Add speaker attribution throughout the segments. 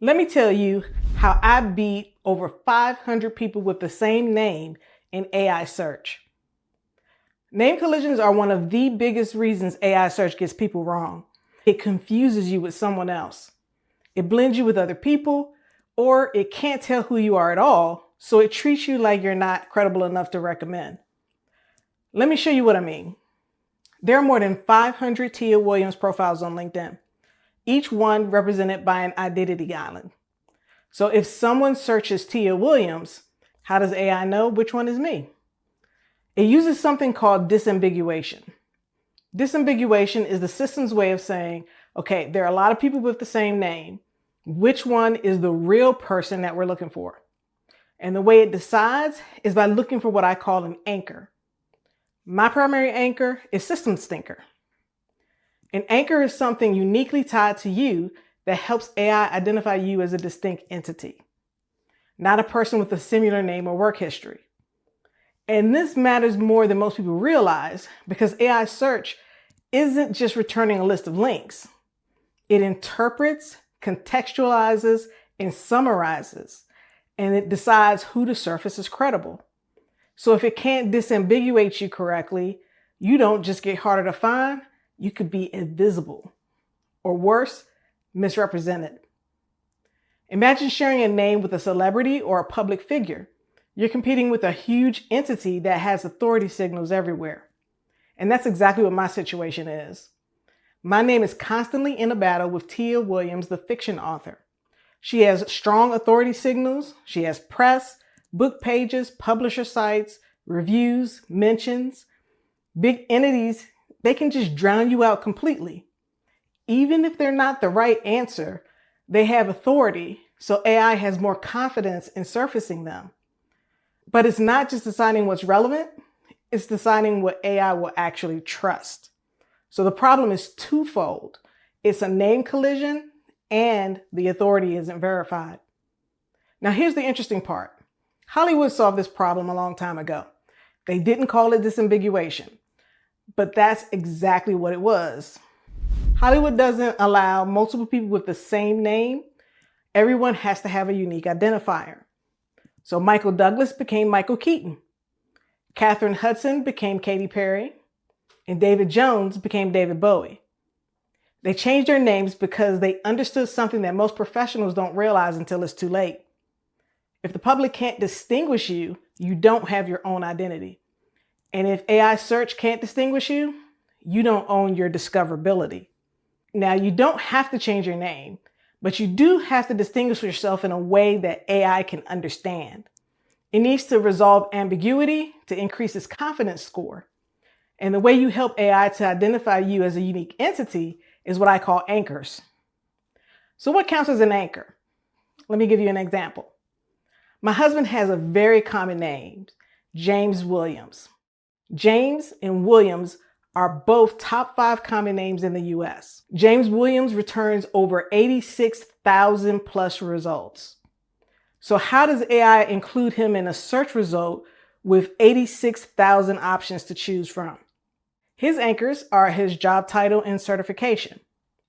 Speaker 1: Let me tell you how I beat over 500 people with the same name in AI search. Name collisions are one of the biggest reasons AI search gets people wrong. It confuses you with someone else. It blends you with other people, or it can't tell who you are at all, so it treats you like you're not credible enough to recommend. Let me show you what I mean. There are more than 500 Tia Williams profiles on LinkedIn, each one represented by an identity island. So if someone searches Tia Williams, how does AI know which one is me? It uses something called disambiguation. Disambiguation is the system's way of saying, okay, there are a lot of people with the same name. Which one is the real person that we're looking for? And the way it decides is by looking for what I call an anchor. My primary anchor is System Stinker. An anchor is something uniquely tied to you that helps AI identify you as a distinct entity, not a person with a similar name or work history. And this matters more than most people realize because AI search isn't just returning a list of links. It interprets, contextualizes, and summarizes, and it decides who to surface as credible. So if it can't disambiguate you correctly, you don't just get harder to find, you could be invisible, or worse, misrepresented. Imagine sharing a name with a celebrity or a public figure. You're competing with a huge entity that has authority signals everywhere. And that's exactly what my situation is. My name is constantly in a battle with Tia Williams, the fiction author. She has strong authority signals. She has press, book pages, publisher sites, reviews, mentions. Big entities, they can just drown you out completely. Even if they're not the right answer, they have authority, so AI has more confidence in surfacing them. But it's not just deciding what's relevant, it's deciding what AI will actually trust. So the problem is twofold. It's a name collision and the authority isn't verified. Now here's the interesting part. Hollywood solved this problem a long time ago. They didn't call it disambiguation, but that's exactly what it was. Hollywood doesn't allow multiple people with the same name. Everyone has to have a unique identifier. So Michael Douglas became Michael Keaton. Katherine Hudson became Katy Perry. And David Jones became David Bowie. They changed their names because they understood something that most professionals don't realize until it's too late. If the public can't distinguish you, you don't have your own identity. And if AI search can't distinguish you, you don't own your discoverability. Now, you don't have to change your name, but you do have to distinguish yourself in a way that AI can understand. It needs to resolve ambiguity to increase its confidence score. And the way you help AI to identify you as a unique entity is what I call anchors. So what counts as an anchor? Let me give you an example. My husband has a very common name, James Williams. James and Williams are both top 5 common names in the US. James Williams returns over 86,000 plus results. So how does AI include him in a search result with 86,000 options to choose from? His anchors are his job title and certification.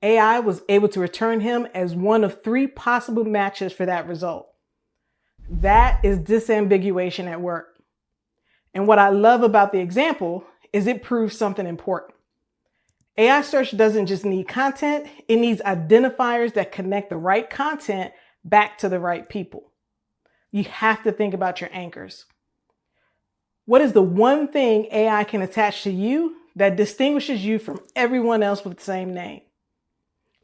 Speaker 1: AI was able to return him as one of 3 possible matches for that result. That is disambiguation at work. And what I love about the example is it proves something important. AI search doesn't just need content, it needs identifiers that connect the right content back to the right people. You have to think about your anchors. What is the one thing AI can attach to you that distinguishes you from everyone else with the same name?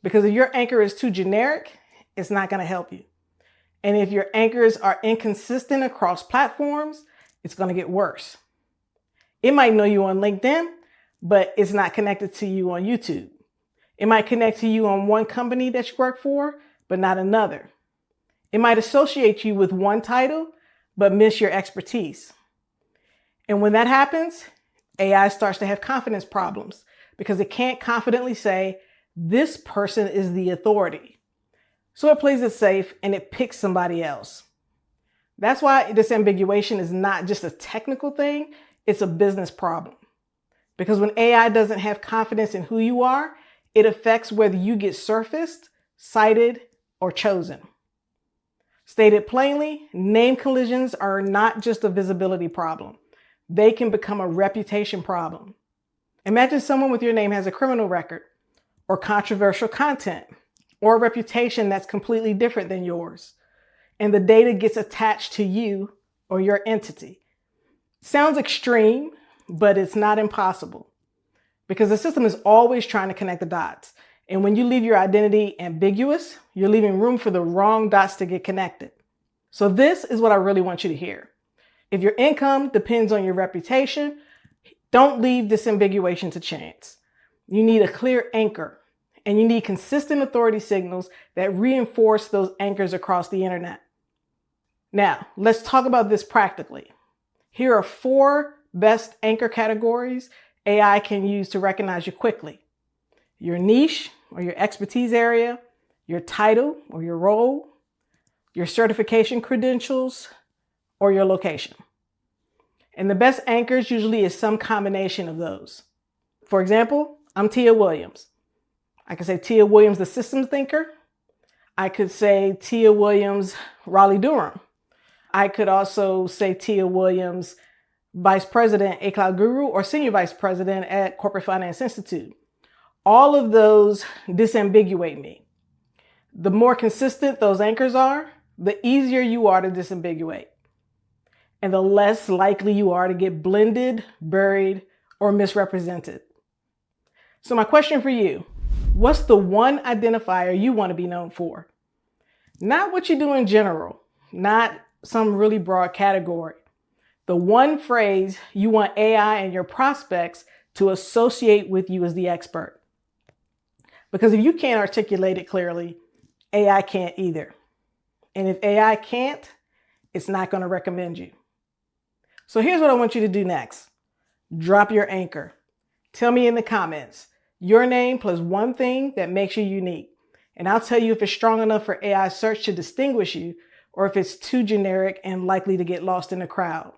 Speaker 1: Because if your anchor is too generic, it's not going to help you. And if your anchors are inconsistent across platforms, it's going to get worse. It might know you on LinkedIn, but it's not connected to you on YouTube. It might connect to you on one company that you work for, but not another. It might associate you with one title, but miss your expertise. And when that happens, AI starts to have confidence problems because it can't confidently say, this person is the authority. So it plays it safe and it picks somebody else. That's why disambiguation is not just a technical thing, it's a business problem. Because when AI doesn't have confidence in who you are, it affects whether you get surfaced, cited, or chosen. Stated plainly, name collisions are not just a visibility problem. They can become a reputation problem. Imagine someone with your name has a criminal record, or controversial content, or a reputation that's completely different than yours, and the data gets attached to you or your entity. Sounds extreme, but it's not impossible, because the system is always trying to connect the dots. And when you leave your identity ambiguous, you're leaving room for the wrong dots to get connected. So this is what I really want you to hear. If your income depends on your reputation, don't leave disambiguation to chance. You need a clear anchor, and you need consistent authority signals that reinforce those anchors across the internet. Now, let's talk about this practically. Here are 4 best anchor categories AI can use to recognize you quickly: your niche or your expertise area, your title or your role, your certification credentials, or your location. And the best anchors usually is some combination of those. For example, I'm Tia Williams. I could say Tia Williams, the systems thinker. I could say Tia Williams, Raleigh-Durham. I could also say Tia Williams, Vice President, A Cloud Guru, or Senior Vice President at Corporate Finance Institute. All of those disambiguate me. The more consistent those anchors are, the easier you are to disambiguate, and the less likely you are to get blended, buried, or misrepresented. So my question for you, what's the one identifier you want to be known for? Not what you do in general, not some really broad category. The one phrase you want AI and your prospects to associate with you as the expert. Because if you can't articulate it clearly, AI can't either. And if AI can't, it's not going to recommend you. So here's what I want you to do next. Drop your anchor. Tell me in the comments your name plus one thing that makes you unique. And I'll tell you if it's strong enough for AI search to distinguish you, or if it's too generic and likely to get lost in the crowd.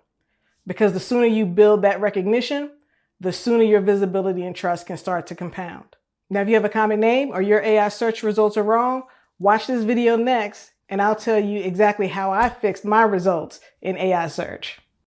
Speaker 1: Because the sooner you build that recognition, the sooner your visibility and trust can start to compound. Now, if you have a common name or your AI search results are wrong, watch this video next, and I'll tell you exactly how I fixed my results in AI search.